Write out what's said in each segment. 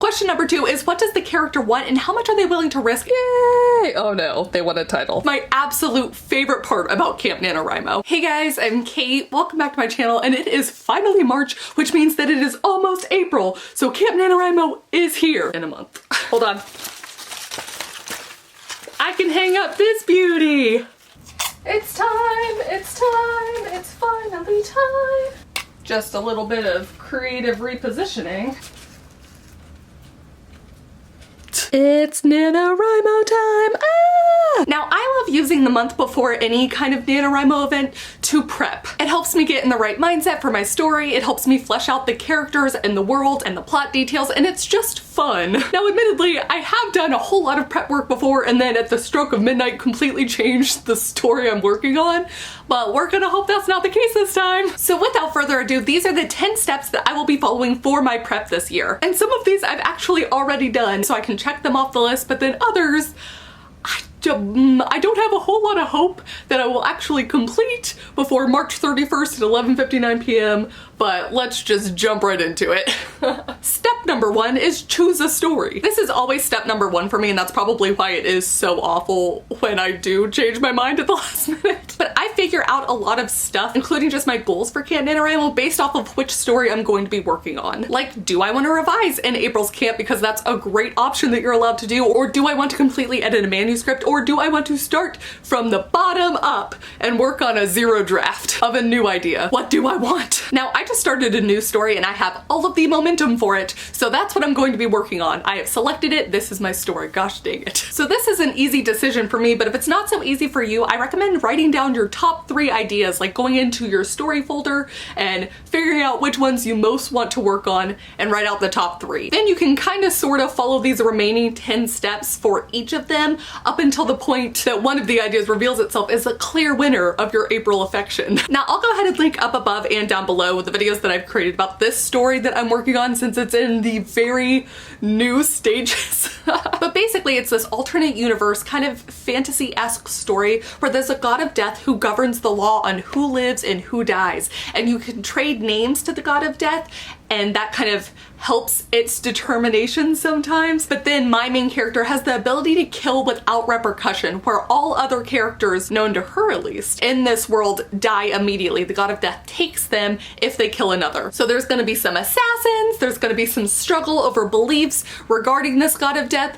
Question number 2 is, what does the character want and how much are they willing to risk? Yay! Oh no, they want a title. My absolute favorite part about Camp NaNoWriMo. Hey guys, I'm Kate. Welcome back to my channel, and it is finally March, which means that it is almost April. So Camp NaNoWriMo is here in a month. Hold on. I can hang up this beauty. It's time, it's finally time. Just a little bit of creative repositioning. It's NaNoWriMo time! Ah! Now, I love using the month before any kind of NaNoWriMo event to prep. It helps me get in the right mindset for my story, it helps me flesh out the characters and the world and the plot details, and it's just fun. Now, admittedly, I have done a whole lot of prep work before and then at the stroke of midnight completely changed the story I'm working on, but we're gonna hope that's not the case this time. So without further ado, these are the 10 steps that I will be following for my prep this year. And some of these I've actually already done, so I can check them off the list, but then others, I don't have a whole lot of hope that I will actually complete before March 31st at 11:59 p.m., but let's just jump right into it. Step number 1 is choose a story. This is always step number 1 for me, and that's probably why it is so awful when I do change my mind at the last minute. But I figure out a lot of stuff, including just my goals for Camp NaNoWriMo, based off of which story I'm going to be working on. Like, do I want to revise in April's camp because that's a great option that you're allowed to do, or do I want to completely edit a manuscript, or do I want to start from the bottom up and work on a zero draft of a new idea? What do I want? Now, I just started a new story and I have all of the momentum for it, so that's what I'm going to be working on. I have selected it, this is my story, gosh dang it. So this is an easy decision for me, but if it's not so easy for you, I recommend writing down your top 3 ideas, like going into your story folder and figuring out which ones you most want to work on and write out the top 3. Then you can kind of sort of follow these remaining 10 steps for each of them up until the point that one of the ideas reveals itself as a clear winner of your April affection. Now, I'll go ahead and link up above and down below with the videos that I've created about this story that I'm working on, since it's in the very new stages. But basically, it's this alternate universe kind of fantasy-esque story where there's a god of death who governs the law on who lives and who dies, and you can trade names to the god of death, and that kind of helps its determination sometimes. But then my main character has the ability to kill without repercussion, where all other characters, known to her at least, in this world die immediately. The god of death takes them if they kill another. So there's gonna be some assassins, there's gonna be some struggle over beliefs regarding this god of death.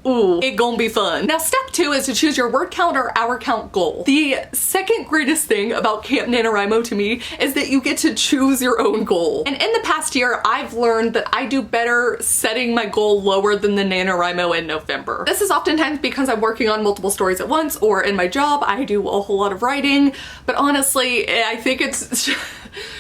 Ooh, it gonna be fun. Now, step 2 is to choose your word count or hour count goal. The second greatest thing about Camp NaNoWriMo to me is that you get to choose your own goal. And in the past year, I've learned that I do better setting my goal lower than the NaNoWriMo in November. This is oftentimes because I'm working on multiple stories at once, or in my job, I do a whole lot of writing. But honestly, I think it's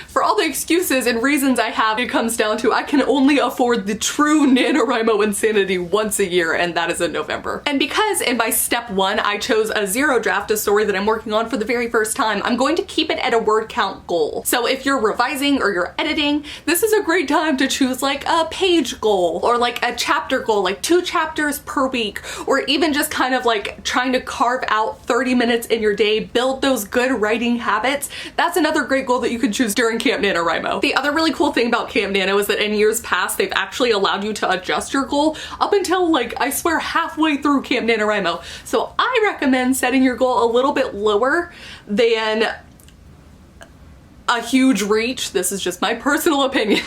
for all the excuses and reasons I have, it comes down to I can only afford the true NaNoWriMo insanity once a year, and that is in November. And because in my step 1, I chose a zero draft, a story that I'm working on for the very first time, I'm going to keep it at a word count goal. So if you're revising or you're editing, this is a great time to choose like a page goal or like a chapter goal, like 2 chapters per week, or even just kind of like trying to carve out 30 minutes in your day, build those good writing habits. That's another great goal that you could choose during Camp NaNoWriMo. The other really cool thing about Camp Nano is that in years past, they've actually allowed you to adjust your goal up until, like, I swear, halfway through Camp NaNoWriMo. So I recommend setting your goal a little bit lower than a huge reach. This is just my personal opinion.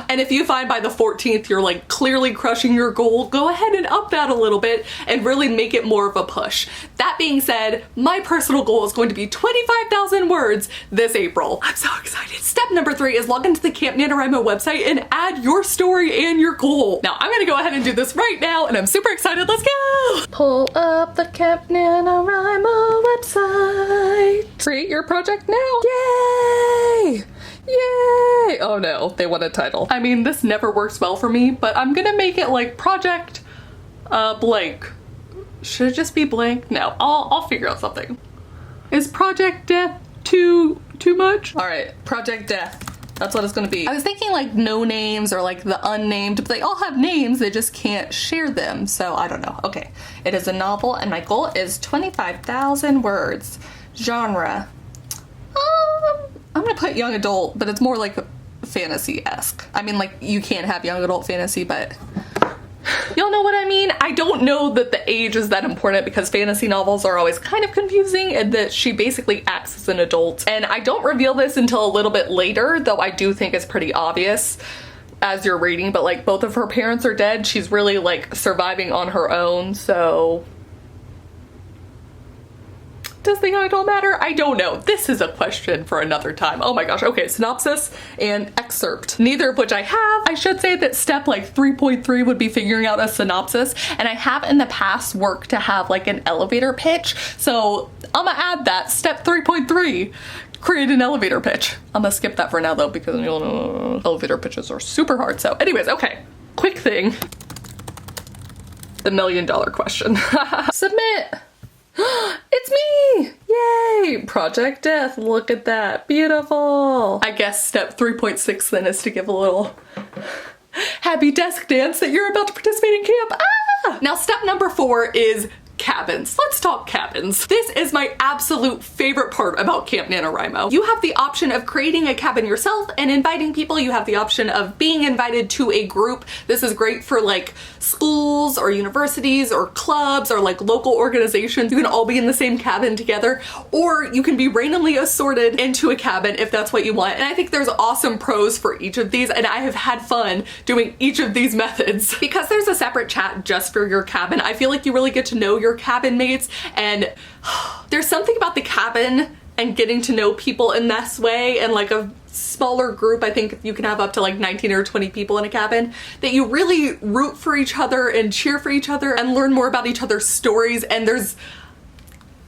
And if you find by the 14th you're like clearly crushing your goal, go ahead and up that a little bit and really make it more of a push. That being said, my personal goal is going to be 25,000 words this April. I'm so excited. Step number 3 is log into the Camp NaNoWriMo website and add your story and your goal. Now, I'm gonna go ahead and do this right now, and I'm super excited. Let's go! Pull up the Camp NaNoWriMo website. Create your project now. Yay! Yay! Oh no, they want a title. I mean, this never works well for me, but I'm gonna make it like project blank. Should it just be blank? No, I'll figure out something. Is project death too much? All right, project death. That's what it's gonna be. I was thinking like no names or like the unnamed, but they all have names, they just can't share them. So I don't know. Okay, it is a novel and my goal is 25,000 words. Genre. I'm gonna put young adult, but it's more like fantasy-esque. I mean, like, you can't have young adult fantasy, but y'all know what I mean? I don't know that the age is that important because fantasy novels are always kind of confusing, and that she basically acts as an adult. And I don't reveal this until a little bit later, though I do think it's pretty obvious as you're reading, but like both of her parents are dead. She's really like surviving on her own, so does the young adult matter? I don't know. This is a question for another time. Oh my gosh. Okay, synopsis and excerpt. Neither of which I have. I should say that step like 3.3 would be figuring out a synopsis, and I have in the past worked to have like an elevator pitch, so I'm gonna add that. Step 3.3. Create an elevator pitch. I'm gonna skip that for now though, because you'll know elevator pitches are super hard. So anyways, okay, quick thing. The $1 million question. Submit. It's me! Yay! Project Death, look at that, beautiful. I guess step 3.6 then is to give a little happy desk dance that you're about to participate in camp. Ah! Now step number 4 is cabins. Let's talk cabins. This is my absolute favorite part about Camp NaNoWriMo. You have the option of creating a cabin yourself and inviting people. You have the option of being invited to a group. This is great for like schools or universities or clubs or like local organizations. You can all be in the same cabin together, or you can be randomly assorted into a cabin if that's what you want. And I think there's awesome pros for each of these, and I have had fun doing each of these methods. Because there's a separate chat just for your cabin, I feel like you really get to know your cabin mates, and there's something about the cabin and getting to know people in this way, and like a smaller group. I think you can have up to like 19 or 20 people in a cabin, that you really root for each other and cheer for each other and learn more about each other's stories. And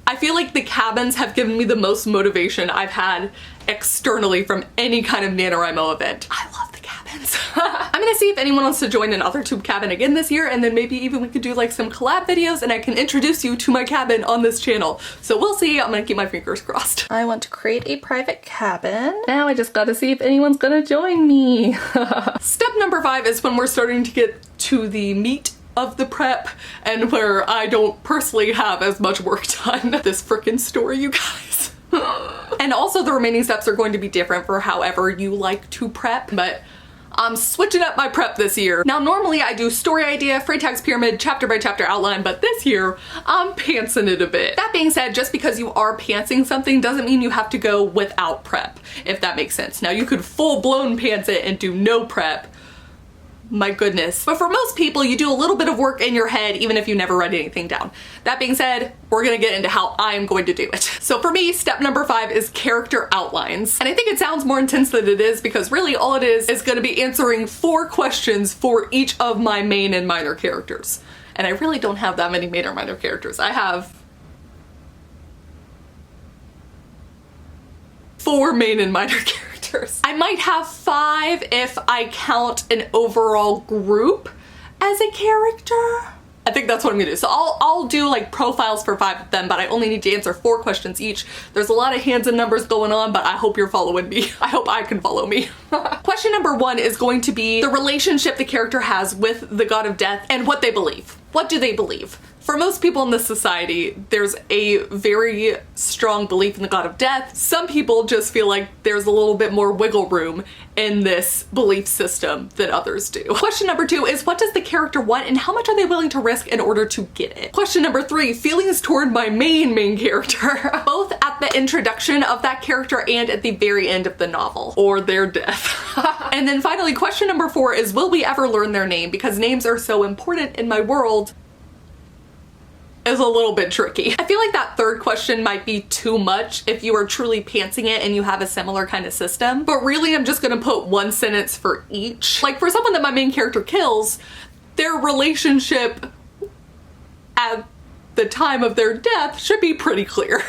I feel like the cabins have given me the most motivation I've had externally from any kind of NaNoWriMo event. I love the cabins. I'm gonna see if anyone wants to join an authortube cabin again this year, and then maybe even we could do like some collab videos and I can introduce you to my cabin on this channel. So we'll see. I'm gonna keep my fingers crossed. I want to create a private cabin. Now I just gotta see if anyone's gonna join me. Step number 5 is when we're starting to get to the meat of the prep, and where I don't personally have as much work done. This frickin' story, you guys. And also the remaining steps are going to be different for however you like to prep, but I'm switching up my prep this year. Now normally I do story idea, Freytag's pyramid, chapter by chapter outline, but this year I'm pantsing it a bit. That being said, just because you are pantsing something doesn't mean you have to go without prep, if that makes sense. Now you could full-blown pants it and do no prep. My goodness. But for most people, you do a little bit of work in your head even if you never write anything down. That being said, we're gonna get into how I'm going to do it. So for me, step number 5 is character outlines. And I think it sounds more intense than it is, because really all it is gonna be answering 4 questions for each of my main and minor characters. And I really don't have that many main or minor characters. I have 4 main and minor characters. I might have 5 if I count an overall group as a character. I think that's what I'm gonna do. So I'll do like profiles for 5 of them, but I only need to answer 4 questions each. There's a lot of hands and numbers going on, but I hope you're following me. I hope I can follow me. Question number 1 is going to be the relationship the character has with the god of death and what they believe. What do they believe? For most people in this society, there's a very strong belief in the god of death. Some people just feel like there's a little bit more wiggle room in this belief system than others do. Question number 2 is, what does the character want and how much are they willing to risk in order to get it? Question number 3, feelings toward my main character, both at the introduction of that character and at the very end of the novel, or their death. And then finally, question number 4 is, will we ever learn their name? Because names are so important in my world. Is a little bit tricky. I feel like that 3rd question might be too much if you are truly pantsing it and you have a similar kind of system. But really I'm just gonna put 1 sentence for each. Like for someone that my main character kills, their relationship at the time of their death should be pretty clear.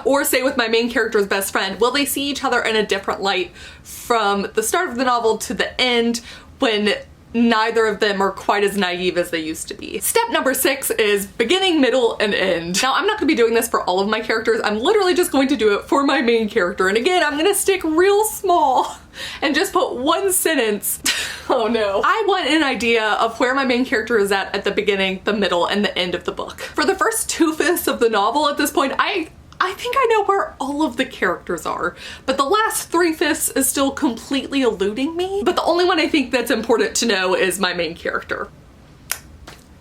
Or say with my main character's best friend, will they see each other in a different light from the start of the novel to the end, when neither of them are quite as naive as they used to be. Step number 6 is beginning, middle, and end. Now I'm not gonna be doing this for all of my characters. I'm literally just going to do it for my main character. And again, I'm gonna stick real small and just put 1 sentence. Oh no. I want an idea of where my main character is at the beginning, the middle, and the end of the book. For the first 2/5 of the novel at this point, I I think I know where all of the characters are, but the last 3/5 is still completely eluding me. But the only one I think that's important to know is my main character.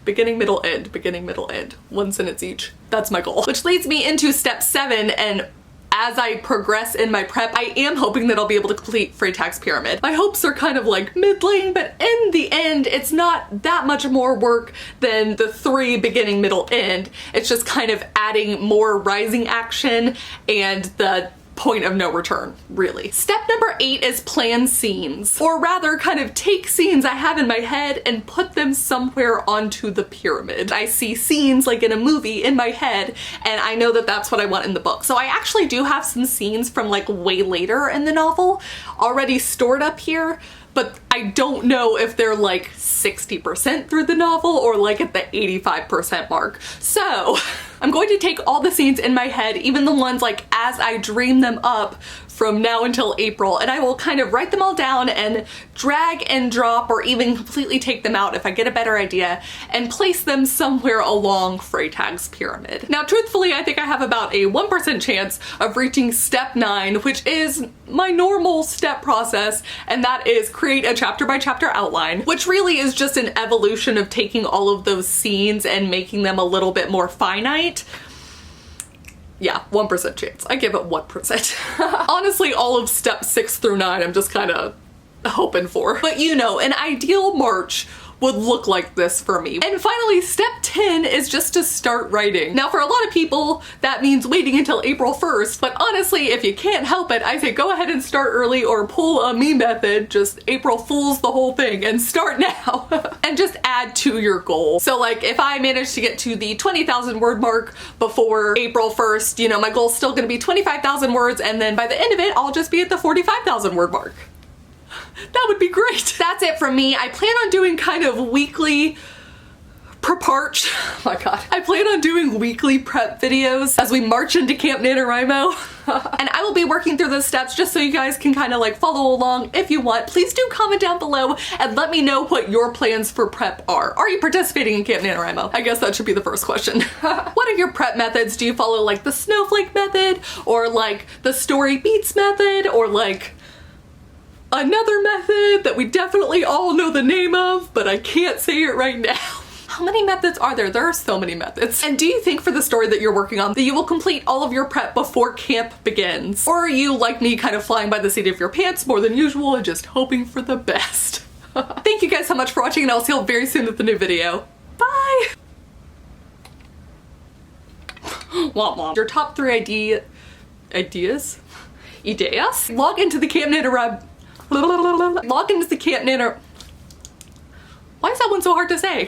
Beginning, middle, end, beginning, middle, end. 1 sentence each. That's my goal. Which leads me into step 7, and as I progress in my prep, I am hoping that I'll be able to complete Freytag's pyramid. My hopes are kind of like middling, but in the end, it's not that much more work than the 3 beginning, middle, end. It's just kind of adding more rising action and the point of no return, really. Step number 8 is plan scenes, or rather kind of take scenes I have in my head and put them somewhere onto the pyramid. I see scenes like in a movie in my head, and I know that that's what I want in the book. So I actually do have some scenes from like way later in the novel already stored up here, but I don't know if they're like 60% through the novel or like at the 85% mark. So I'm going to take all the scenes in my head, even the ones like as I dream them up from now until April, and I will kind of write them all down and drag and drop or even completely take them out if I get a better idea and place them somewhere along Freytag's pyramid. Now, truthfully, I think I have about a 1% chance of reaching step 9, which is my normal step process, and that is create a chapter by chapter outline, which really is just an evolution of taking all of those scenes and making them a little bit more finite. Yeah, 1% chance. I give it 1%. Honestly, all of step 6 through 9 I'm just kind of hoping for. But you know, an ideal March would look like this for me. And finally, step 10 is just to start writing. Now, for a lot of people, that means waiting until April 1st, but honestly, if you can't help it, I say go ahead and start early or pull a me method, just April Fools the whole thing and start now and just add to your goal. So like if I manage to get to the 20,000 word mark before April 1st, you know, my goal's still gonna be 25,000 words, and then by the end of it, I'll just be at the 45,000 word mark. That would be great. That's it from me. I plan on doing kind of weekly Preparch. Oh my god. I plan on doing weekly prep videos as we march into Camp NaNoWriMo. And I will be working through those steps just so you guys can kind of like follow along if you want. Please do comment down below and let me know what your plans for prep are. Are you participating in Camp NaNoWriMo? I guess that should be the first question. What are your prep methods? Do you follow like the snowflake method or like the story beats method or like another method that we definitely all know the name of, but I can't say it right now? How many methods are there? There are so many methods. And do you think for the story that you're working on that you will complete all of your prep before camp begins? Or are you, like me, kind of flying by the seat of your pants more than usual and just hoping for the best? Thank you guys so much for watching, and I'll see you all very soon with a new video. Bye! Womp womp. Your top 3 ideas? Log into the Camp NaNoWriMo. Log into the Camp NaNo. Why is that one so hard to say?